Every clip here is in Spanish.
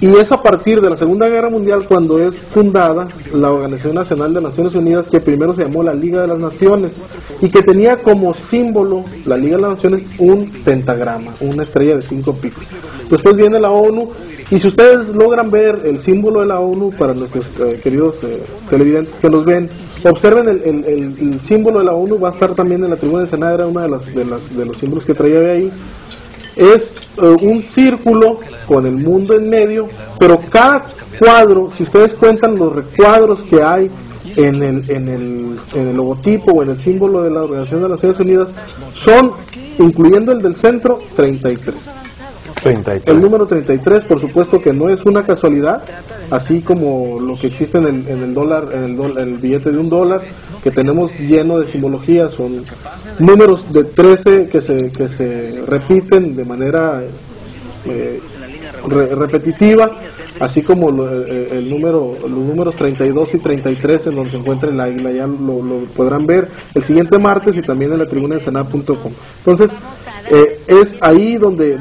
Y es a partir de la Segunda Guerra Mundial cuando es fundada la Organización Nacional de Naciones Unidas, que primero se llamó la Liga de las Naciones, y que tenía como símbolo, la Liga de las Naciones, un pentagrama, una estrella de 5 picos. Después viene la ONU, y si ustedes logran ver el símbolo de la ONU, para nuestros queridos televidentes que nos ven, observen el símbolo de la ONU, va a estar también en la tribuna de Ensenada, era uno de los símbolos que traía ahí. Es un círculo con el mundo en medio, pero cada cuadro, si ustedes cuentan los recuadros que hay en el logotipo o en el símbolo de la Organización de las Naciones Unidas, son, incluyendo el del centro, 33. El número 33, por supuesto que no es una casualidad, así como lo que existe en el dólar, el billete de $1, que tenemos lleno de simbologías, son números de 13 que se repiten de manera repetitiva, así como los números 32 y 33 en donde se encuentra el águila, ya lo podrán ver el siguiente martes y también en la tribuna de Senado.com. Entonces, es ahí donde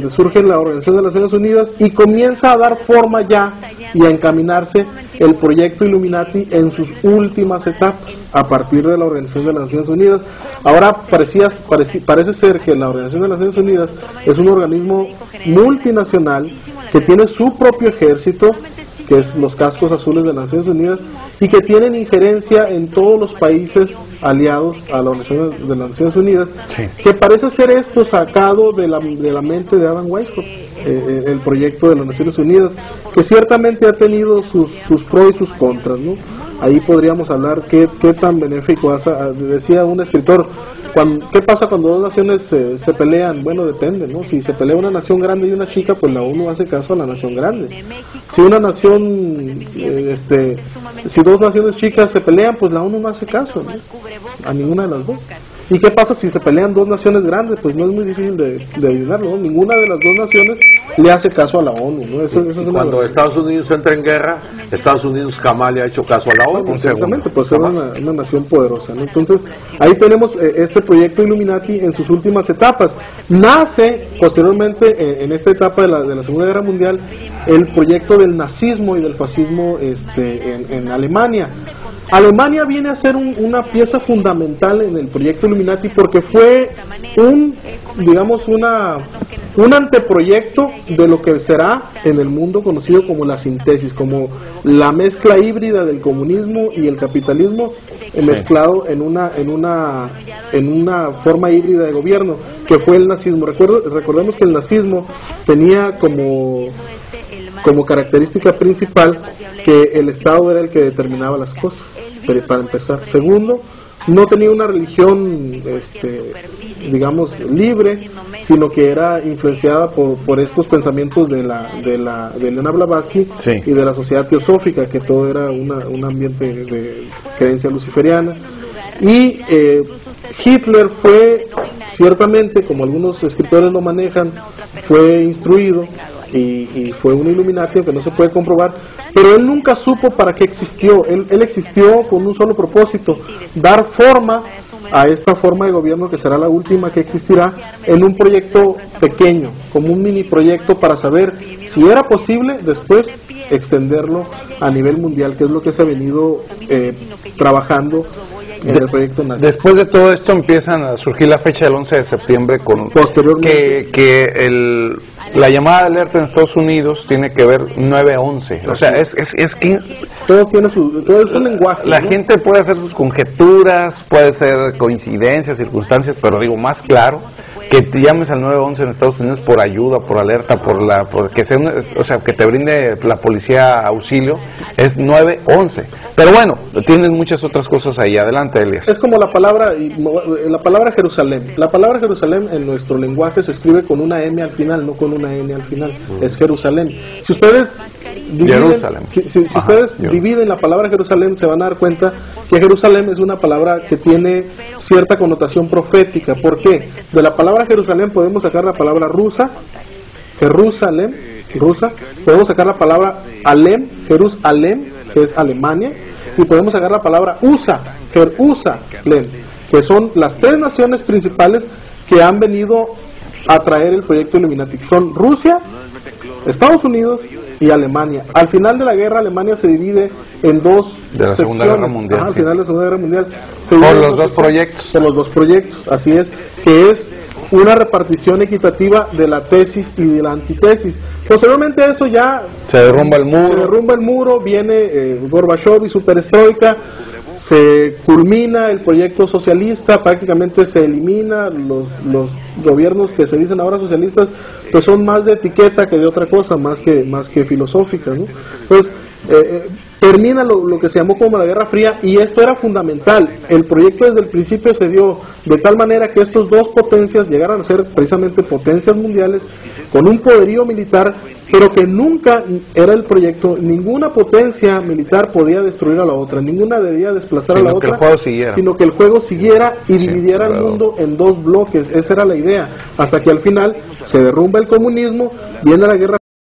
surge la Organización de las Naciones Unidas y comienza a dar forma ya y a encaminarse el proyecto Illuminati en sus últimas etapas a partir de la Organización de las Naciones Unidas. Ahora parece ser que la Organización de las Naciones Unidas es un organismo multinacional que tiene su propio ejército, que es los cascos azules de las Naciones Unidas, y que tienen injerencia en todos los países aliados a la Organización de las Naciones Unidas, sí, que parece ser esto sacado de la mente de Adam Weishaupt, el proyecto de las Naciones Unidas, que ciertamente ha tenido sus pros y sus contras, ¿no? Ahí podríamos hablar qué tan benéfico decía un escritor, ¿qué pasa cuando dos naciones se pelean? Bueno, depende, ¿no? Si se pelea una nación grande y una chica, pues la ONU hace caso a la nación grande. Si una nación, si dos naciones chicas se pelean, pues la ONU no hace caso, ¿no? A ninguna de las dos. ¿Y qué pasa si se pelean dos naciones grandes? Pues no es muy difícil de adivinarlo, ¿no? Ninguna de las dos naciones le hace caso a la ONU, ¿no? Eso es cuando Estados Unidos entra en guerra, Estados Unidos jamás le ha hecho caso a la ONU. Precisamente, pues es una nación poderosa, ¿no? Entonces, ahí tenemos este proyecto Illuminati en sus últimas etapas. Nace posteriormente, en esta etapa de la Segunda Guerra Mundial, el proyecto del nazismo y del fascismo en Alemania. Alemania viene a ser una pieza fundamental en el proyecto Illuminati porque fue un anteproyecto de lo que será en el mundo conocido como la síntesis, como la mezcla híbrida del comunismo y el capitalismo mezclado en una forma híbrida de gobierno, que fue el nazismo. Recordemos que el nazismo tenía como característica principal que el Estado era el que determinaba las cosas, para empezar. Segundo, no tenía una religión libre, sino que era influenciada por estos pensamientos de Elena Blavatsky, sí, y de la sociedad teosófica, que todo era un ambiente de creencia luciferiana. Y Hitler fue, ciertamente, como algunos escritores lo manejan, fue instruido y fue un Illuminati, aunque no se puede comprobar, pero él nunca supo para qué existió. Él existió con un solo propósito: dar forma a esta forma de gobierno que será la última que existirá, en un proyecto pequeño, como un mini proyecto, para saber si era posible después extenderlo a nivel mundial, que es lo que se ha venido trabajando en el proyecto nazi. Después de todo esto empiezan a surgir la fecha del 11 de septiembre con posteriormente la llamada de alerta en Estados Unidos tiene que ver 9/11. O sea, es que todo es un lenguaje. La gente puede hacer sus conjeturas, puede ser coincidencias, circunstancias, pero digo, más claro que te llames al 911 en Estados Unidos por ayuda, por alerta, por que que te brinde la policía auxilio, es 911. Pero bueno, tienes muchas otras cosas ahí. Adelante, Elias. Es como la palabra Jerusalén. La palabra Jerusalén en nuestro lenguaje se escribe con una M al final, no con una N al final. Es Jerusalén. Si ustedes dividen la palabra Jerusalén, se van a dar cuenta que Jerusalén es una palabra que tiene cierta connotación profética. ¿Por qué? De la palabra Jerusalén podemos sacar la palabra rusa, Jerusalén, rusa. Podemos sacar la palabra Alem, Jerusalén, que es Alemania. Y podemos sacar la palabra USA, Jerusalén, que son las tres naciones principales que han venido a traer el proyecto Illuminati. Son Rusia, Estados Unidos y Alemania. Al final de la guerra, Alemania se divide en dos de la Segunda Guerra Mundial. Al final de la Segunda Guerra Mundial. Por los dos proyectos. Por los dos proyectos, así es, que es una repartición equitativa de la tesis y de la antitesis. Posteriormente a eso ya se derrumba el muro. Se derrumba el muro, viene Gorbachev y su perestroika, se culmina el proyecto socialista, prácticamente se elimina los gobiernos que se dicen ahora socialistas, pues son más de etiqueta que de otra cosa, más que filosófica, ¿no? Entonces, termina lo que se llamó como la Guerra Fría, y esto era fundamental. El proyecto desde el principio se dio de tal manera que estos dos potencias llegaran a ser precisamente potencias mundiales con un poderío militar, pero que nunca era el proyecto, ninguna potencia militar podía destruir a la otra, ninguna debía desplazar a la otra, sino que el juego siguiera y dividiera el mundo en dos bloques. Esa era la idea, hasta que al final se derrumba el comunismo, viene la Guerra